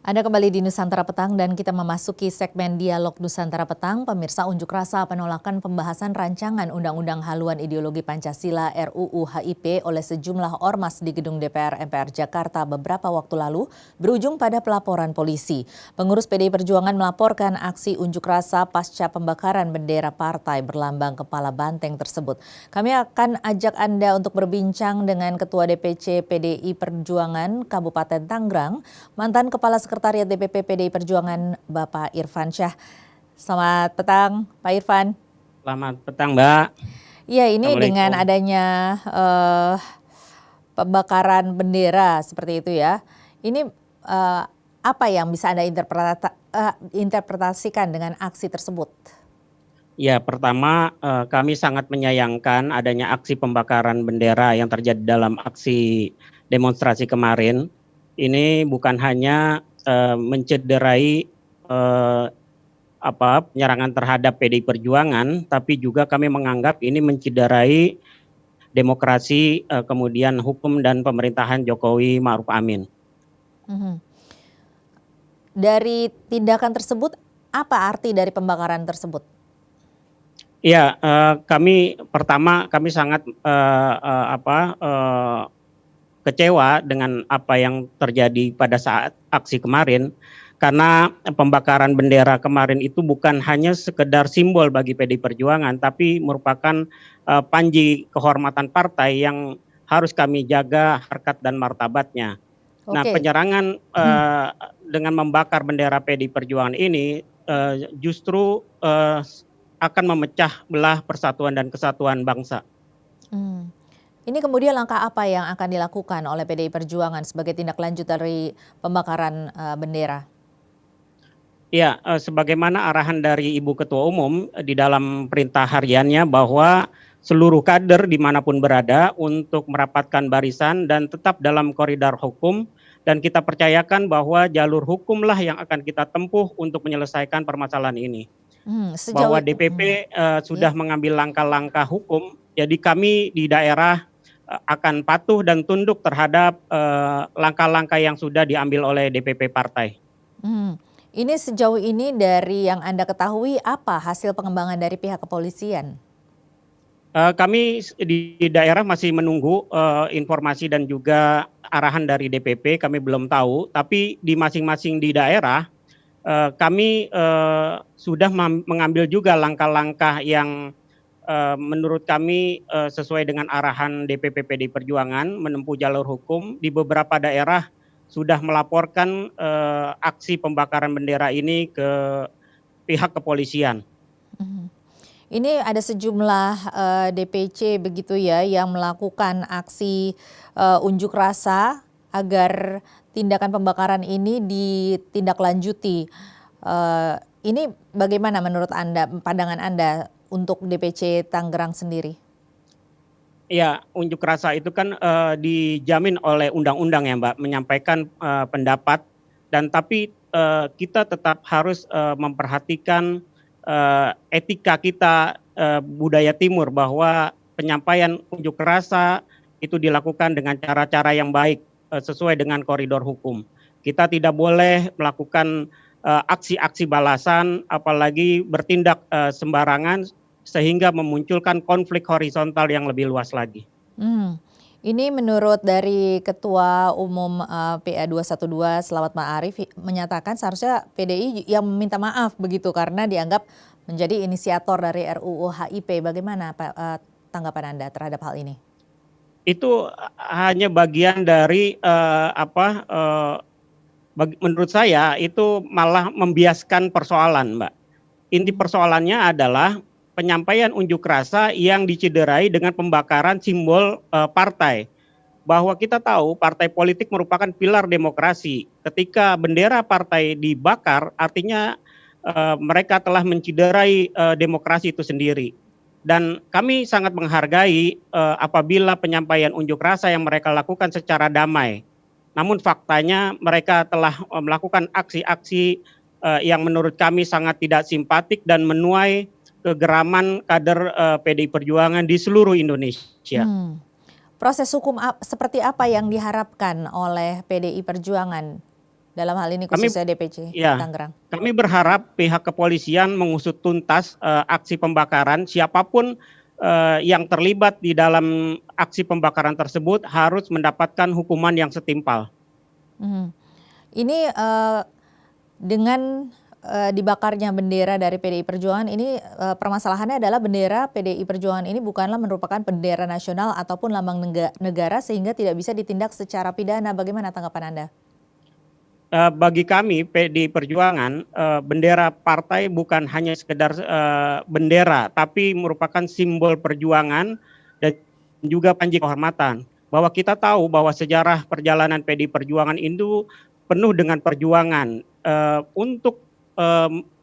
Anda kembali di Nusantara Petang dan kita memasuki segmen Dialog Nusantara Petang. Pemirsa, unjuk rasa penolakan pembahasan rancangan Undang-Undang Haluan Ideologi Pancasila RUU HIP oleh sejumlah ormas di gedung DPR MPR Jakarta beberapa waktu lalu berujung pada pelaporan polisi. Pengurus PDI Perjuangan melaporkan aksi unjuk rasa pasca pembakaran bendera partai berlambang kepala banteng tersebut. Kami akan ajak Anda untuk berbincang dengan Ketua DPC PDI Perjuangan Kabupaten Tangerang, mantan Kepala Sekretariat DPP PDI Perjuangan Bapak Irfan Syah. Selamat petang Pak Irfan. Selamat petang Mbak. Iya, ini dengan Assalamualaikum. adanya pembakaran bendera seperti itu ya. Ini apa yang bisa Anda interpretasikan dengan aksi tersebut? Ya, pertama kami sangat menyayangkan adanya aksi pembakaran bendera yang terjadi dalam aksi demonstrasi kemarin. Ini bukan hanya mencederai penyerangan terhadap PDI Perjuangan, tapi juga kami menganggap ini mencederai demokrasi, kemudian hukum dan pemerintahan Jokowi Ma'ruf Amin. Dari tindakan tersebut, apa arti dari pembakaran tersebut? Ya, kami sangat kecewa dengan apa yang terjadi pada saat aksi kemarin, karena pembakaran bendera kemarin itu bukan hanya sekedar simbol bagi PDI Perjuangan, tapi merupakan panji kehormatan partai yang harus kami jaga harkat dan martabatnya. Nah, Oke. penyerangan dengan membakar bendera PDI Perjuangan ini justru akan memecah belah persatuan dan kesatuan bangsa. Ini kemudian langkah apa yang akan dilakukan oleh PDI Perjuangan sebagai tindak lanjut dari pembakaran bendera? Ya, sebagaimana arahan dari Ibu Ketua Umum di dalam perintah hariannya bahwa seluruh kader dimanapun berada untuk merapatkan barisan dan tetap dalam koridor hukum, dan kita percayakan bahwa jalur hukumlah yang akan kita tempuh untuk menyelesaikan permasalahan ini. Bahwa DPP sudah mengambil langkah-langkah hukum, jadi kami di daerah akan patuh dan tunduk terhadap langkah-langkah yang sudah diambil oleh DPP partai. Ini sejauh ini dari yang Anda ketahui, apa hasil pengembangan dari pihak kepolisian? Kami di daerah masih menunggu informasi dan juga arahan dari DPP, kami belum tahu. Tapi di masing-masing di daerah kami sudah mengambil juga langkah-langkah yang menurut kami sesuai dengan arahan DPP PDI Perjuangan menempuh jalur hukum. Di beberapa daerah sudah melaporkan aksi pembakaran bendera ini ke pihak kepolisian. Ini ada sejumlah DPC begitu ya yang melakukan aksi unjuk rasa agar tindakan pembakaran ini ditindaklanjuti. Ini bagaimana menurut Anda, pandangan Anda untuk DPC Tangerang sendiri? Ya, unjuk rasa itu kan dijamin oleh undang-undang ya Mbak, menyampaikan pendapat, dan tapi kita tetap harus memperhatikan etika kita budaya timur, bahwa penyampaian unjuk rasa itu dilakukan dengan cara-cara yang baik sesuai dengan koridor hukum. Kita tidak boleh melakukan aksi-aksi balasan, apalagi bertindak sembarangan sehingga memunculkan konflik horizontal yang lebih luas lagi. Ini menurut dari Ketua Umum PA 212 Slamet Ma'arif menyatakan seharusnya PDI yang meminta maaf begitu karena dianggap menjadi inisiator dari RUU HIP. Bagaimana tanggapan Anda terhadap hal ini? Itu hanya bagian dari menurut saya itu malah membiaskan persoalan, Mbak. Inti persoalannya adalah penyampaian unjuk rasa yang dicederai dengan pembakaran simbol partai. Bahwa kita tahu partai politik merupakan pilar demokrasi. Ketika bendera partai dibakar, artinya mereka telah mencederai demokrasi itu sendiri. Dan kami sangat menghargai apabila penyampaian unjuk rasa yang mereka lakukan secara damai. Namun faktanya mereka telah melakukan aksi-aksi yang menurut kami sangat tidak simpatik dan menuai kegeraman kader PDI Perjuangan di seluruh Indonesia. Proses hukum seperti apa yang diharapkan oleh PDI Perjuangan? dalam hal ini Kami khususnya DPC ya, Tangerang? kami berharap pihak kepolisian mengusut tuntas aksi pembakaran. Siapapun yang terlibat di dalam aksi pembakaran tersebut harus mendapatkan hukuman yang setimpal. Mhm. Ini dengan dibakarnya bendera dari PDI Perjuangan ini permasalahannya adalah bendera PDI Perjuangan ini bukanlah merupakan bendera nasional ataupun lambang negara sehingga tidak bisa ditindak secara pidana. Bagaimana tanggapan Anda? Bagi kami PDI Perjuangan, bendera partai bukan hanya sekedar bendera, tapi merupakan simbol perjuangan dan juga panji kehormatan. Bahwa kita tahu bahwa sejarah perjalanan PDI Perjuangan itu penuh dengan perjuangan. Untuk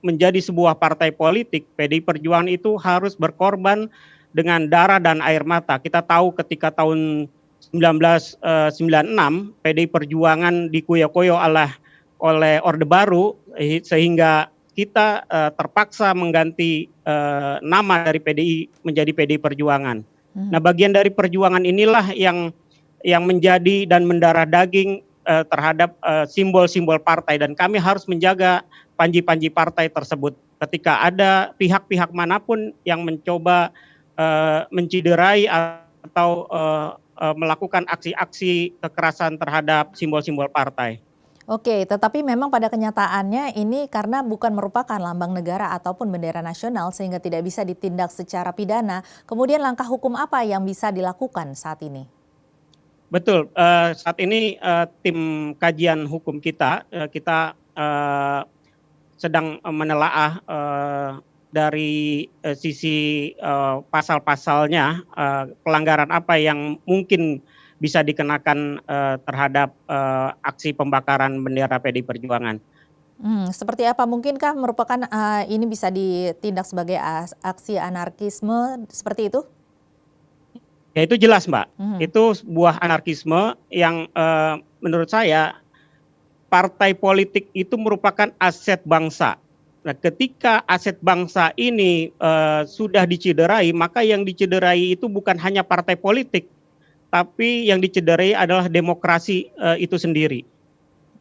menjadi sebuah partai politik, PDI Perjuangan itu harus berkorban dengan darah dan air mata. Kita tahu ketika tahun 1996 PDI Perjuangan dikoyo-koyo oleh Orde Baru sehingga kita terpaksa mengganti nama dari PDI menjadi PDI Perjuangan. Nah, bagian dari perjuangan inilah yang menjadi dan mendarah daging terhadap simbol-simbol partai, dan kami harus menjaga panji-panji partai tersebut. Ketika ada pihak-pihak manapun yang mencoba menciderai atau melakukan aksi-aksi kekerasan terhadap simbol-simbol partai. Oke, tetapi memang pada kenyataannya ini karena bukan merupakan lambang negara ataupun bendera nasional sehingga tidak bisa ditindak secara pidana. Kemudian langkah hukum apa yang bisa dilakukan saat ini? Betul, saat ini tim kajian hukum kita sedang menelaah dari sisi pasal-pasalnya, pelanggaran apa yang mungkin bisa dikenakan terhadap aksi pembakaran bendera PDI Perjuangan. Seperti apa? Mungkinkah merupakan ini bisa ditindak sebagai aksi anarkisme seperti itu? Ya itu jelas, Mbak. Mhm. Itu sebuah anarkisme yang menurut saya partai politik itu merupakan aset bangsa. Nah, ketika aset bangsa ini sudah dicederai, maka yang dicederai itu bukan hanya partai politik, tapi yang dicederai adalah demokrasi itu sendiri.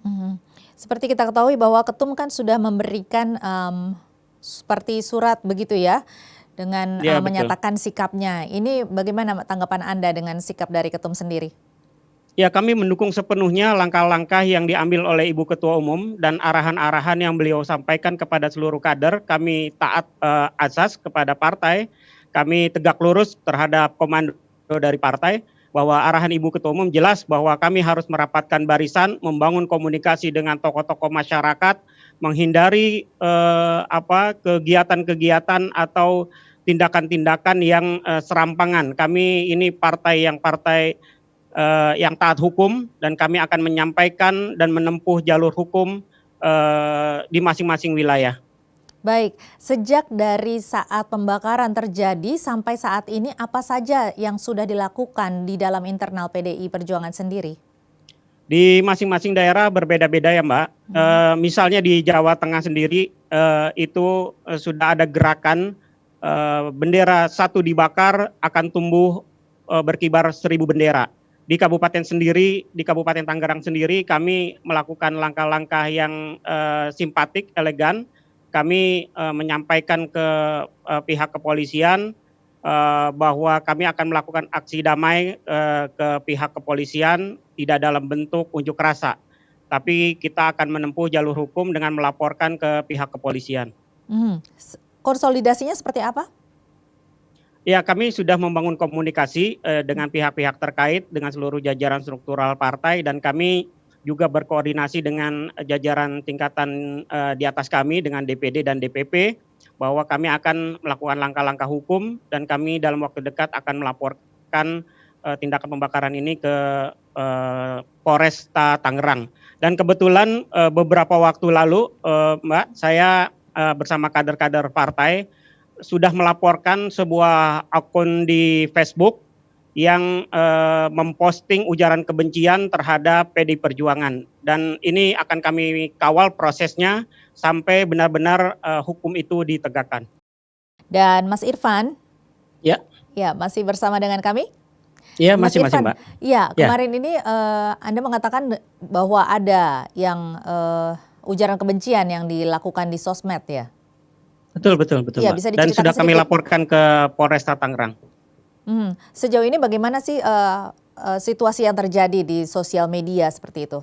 Mhm. Seperti kita ketahui bahwa Ketum kan sudah memberikan seperti surat begitu ya, dengan Ya, betul. menyatakan sikapnya. Ini bagaimana tanggapan Anda dengan sikap dari Ketum sendiri? Ya, kami mendukung sepenuhnya langkah-langkah yang diambil oleh Ibu Ketua Umum dan arahan-arahan yang beliau sampaikan kepada seluruh kader. Kami taat azas kepada partai, kami tegak lurus terhadap komando dari partai, bahwa arahan Ibu Ketua Umum jelas bahwa kami harus merapatkan barisan, membangun komunikasi dengan tokoh-tokoh masyarakat, menghindari kegiatan-kegiatan atau tindakan-tindakan yang serampangan. Kami ini partai yang taat hukum, dan kami akan menyampaikan dan menempuh jalur hukum di masing-masing wilayah. Baik, sejak dari saat pembakaran terjadi sampai saat ini apa saja yang sudah dilakukan di dalam internal PDI Perjuangan sendiri? Di masing-masing daerah berbeda-beda ya, Mbak. Misalnya di Jawa Tengah sendiri itu sudah ada gerakan bendera satu dibakar akan tumbuh berkibar 1.000 bendera. Di Kabupaten Tangerang sendiri kami melakukan langkah-langkah yang simpatik, elegan. Kami menyampaikan ke pihak kepolisian bahwa kami akan melakukan aksi damai ke pihak kepolisian, tidak dalam bentuk unjuk rasa, tapi kita akan menempuh jalur hukum dengan melaporkan ke pihak kepolisian. Konsolidasinya seperti apa? Ya, kami sudah membangun komunikasi dengan pihak-pihak terkait, dengan seluruh jajaran struktural partai, dan kami juga berkoordinasi dengan jajaran tingkatan di atas kami, dengan DPD dan DPP, bahwa kami akan melakukan langkah-langkah hukum, dan kami dalam waktu dekat akan melaporkan tindakan pembakaran ini ke Polresta Tangerang. Dan kebetulan beberapa waktu lalu, Mbak, saya bersama kader-kader partai sudah melaporkan sebuah akun di Facebook yang memposting ujaran kebencian terhadap PDI Perjuangan, dan ini akan kami kawal prosesnya sampai benar-benar hukum itu ditegakkan. Dan Mas Irfan, Ya, ya masih bersama dengan kami? Iya, Mas masih, Irfan, Mbak. ya Ya, kemarin ini Anda mengatakan bahwa ada yang ujaran kebencian yang dilakukan di sosmed ya? betul betul betul, Iya, Mbak. bisa Dan diceritakan sudah kami sedikit? laporkan ke Polresta Tangerang. Sejauh ini bagaimana sih situasi yang terjadi di sosial media seperti itu?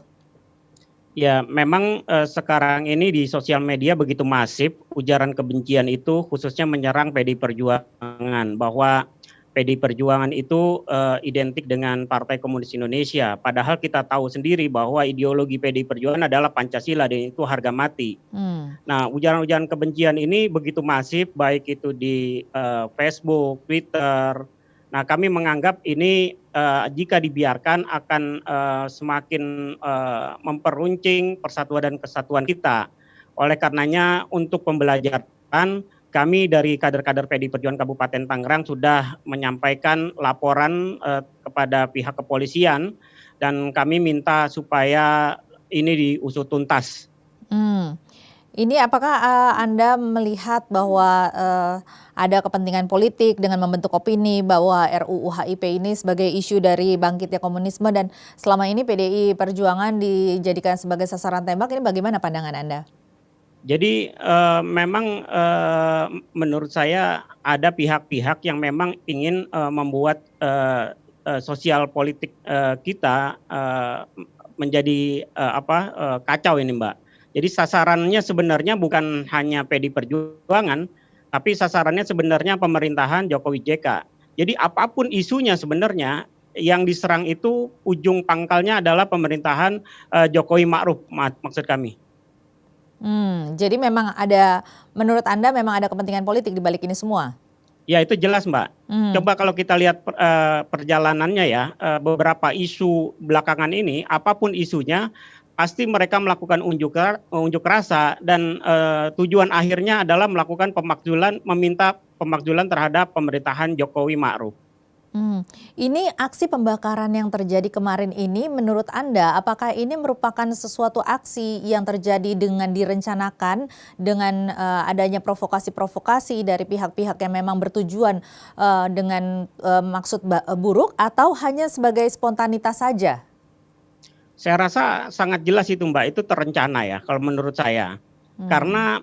Ya, memang sekarang ini di sosial media begitu masif ujaran kebencian itu khususnya menyerang PDI Perjuangan, bahwa PDI Perjuangan itu identik dengan Partai Komunis Indonesia. Padahal kita tahu sendiri bahwa ideologi PDI Perjuangan adalah Pancasila dan itu harga mati. Hmm. Nah, ujaran-ujaran kebencian ini begitu masif, baik itu di Facebook, Twitter. Nah, kami menganggap ini jika dibiarkan akan semakin memperuncing persatuan dan kesatuan kita. Oleh karenanya, untuk pembelajaran, kami dari kader-kader PDI Perjuangan Kabupaten Tangerang sudah menyampaikan laporan kepada pihak kepolisian dan kami minta supaya ini diusut tuntas. Hmm. Ini apakah Anda melihat bahwa ada kepentingan politik dengan membentuk opini bahwa RUU HIP ini sebagai isu dari bangkitnya komunisme dan selama ini PDI Perjuangan dijadikan sebagai sasaran tembak, ini bagaimana pandangan Anda? Jadi memang menurut saya ada pihak-pihak yang memang ingin membuat sosial politik kita menjadi kacau ini, Mbak. Jadi sasarannya sebenarnya bukan hanya PDI Perjuangan, tapi sasarannya sebenarnya pemerintahan Jokowi JK. Jadi apapun isunya sebenarnya yang diserang itu ujung pangkalnya adalah pemerintahan Jokowi Ma'ruf, maksud kami. Jadi memang ada, menurut Anda memang ada kepentingan politik di balik ini semua? Ya itu jelas, Mbak. Hmm. Coba kalau kita lihat perjalanannya ya, beberapa isu belakangan ini, apapun isunya, pasti mereka melakukan unjuk rasa dan tujuan akhirnya adalah melakukan pemakzulan, meminta pemakzulan terhadap pemerintahan Jokowi Ma'ruf. Ini aksi pembakaran yang terjadi kemarin ini menurut Anda, apakah ini merupakan sesuatu aksi yang terjadi dengan direncanakan, dengan adanya provokasi-provokasi dari pihak-pihak yang memang bertujuan dengan maksud buruk, atau hanya sebagai spontanitas saja? Saya rasa sangat jelas itu, Mbak, itu terencana ya kalau menurut saya. Hmm. Karena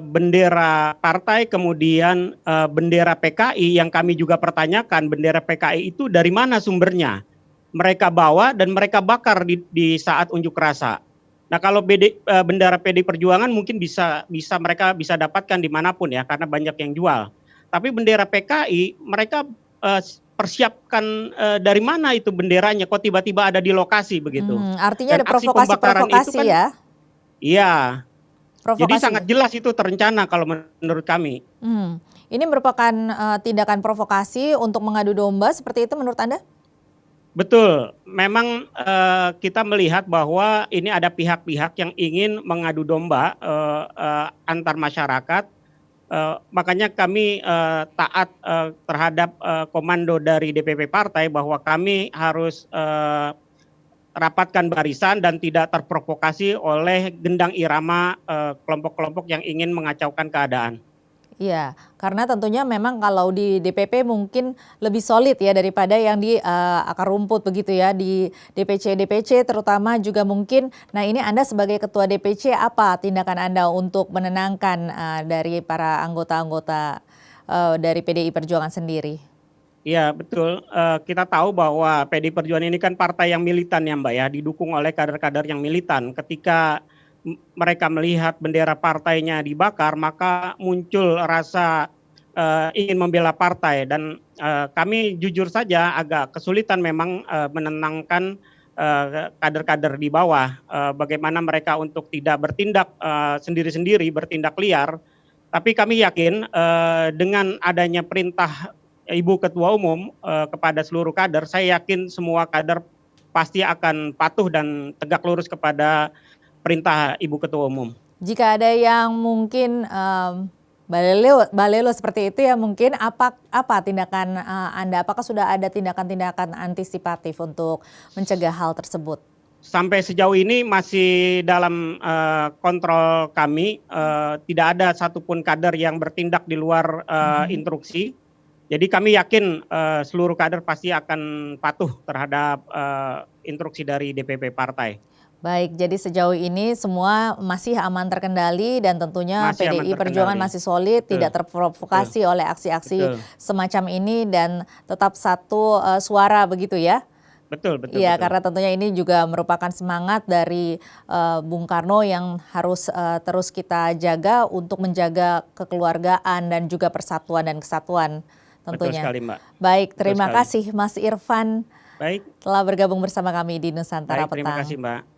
bendera partai kemudian bendera PKI yang kami juga pertanyakan, bendera PKI itu dari mana sumbernya? Mereka bawa dan mereka bakar di saat unjuk rasa. Nah, kalau bendera PD Perjuangan mungkin bisa mereka bisa dapatkan dimanapun ya karena banyak yang jual. Tapi bendera PKI mereka persiapkan dari mana itu benderanya? Kok tiba-tiba ada di lokasi begitu? Artinya Dan ada aksi pembakaran itu provokasi-provokasi kan, ya? iya. Jadi Provokasi. sangat jelas itu terencana kalau menurut kami. Ini merupakan tindakan provokasi untuk mengadu domba seperti itu menurut Anda? Betul, memang kita melihat bahwa ini ada pihak-pihak yang ingin mengadu domba antar masyarakat. Makanya kami taat terhadap komando dari DPP partai bahwa kami harus rapatkan barisan dan tidak terprovokasi oleh gendang irama kelompok-kelompok yang ingin mengacaukan keadaan. Iya, karena tentunya memang kalau di DPP mungkin lebih solid ya daripada yang di akar rumput begitu ya, di DPC terutama juga mungkin. Nah, ini Anda sebagai ketua DPC, apa tindakan Anda untuk menenangkan dari para anggota-anggota dari PDI Perjuangan sendiri? Iya betul, kita tahu bahwa PDI Perjuangan ini kan partai yang militan ya, Mbak, ya, didukung oleh kader-kader yang militan. Ketika mereka melihat bendera partainya dibakar, maka muncul rasa ingin membela partai dan kami jujur saja agak kesulitan memang menenangkan kader-kader di bawah, bagaimana mereka untuk tidak bertindak sendiri-sendiri, bertindak liar. Tapi kami yakin dengan adanya perintah Ibu Ketua Umum kepada seluruh kader, saya yakin semua kader pasti akan patuh dan tegak lurus kepada perintah Ibu Ketua Umum. Jika ada yang mungkin balelo seperti itu ya, mungkin apa tindakan Anda? Apakah sudah ada tindakan-tindakan antisipatif untuk mencegah hal tersebut? Sampai sejauh ini masih dalam kontrol kami, tidak ada satupun kader yang bertindak di luar instruksi. Jadi kami yakin seluruh kader pasti akan patuh terhadap instruksi dari DPP partai. Baik, jadi sejauh ini semua masih aman terkendali dan tentunya Masih aman PDI Perjuangan terkendali. masih solid, Betul, tidak terprovokasi oleh aksi-aksi betul, semacam ini dan tetap satu suara begitu ya? betul, betul, Iya, betul. karena tentunya ini juga merupakan semangat dari Bung Karno yang harus terus kita jaga untuk menjaga kekeluargaan dan juga persatuan dan kesatuan Betul tentunya. sekali, Mbak. Baik, Betul terima sekali. kasih Mas Irfan Baik, telah bergabung bersama kami di Nusantara baik, terima kasih, Petang. Mbak.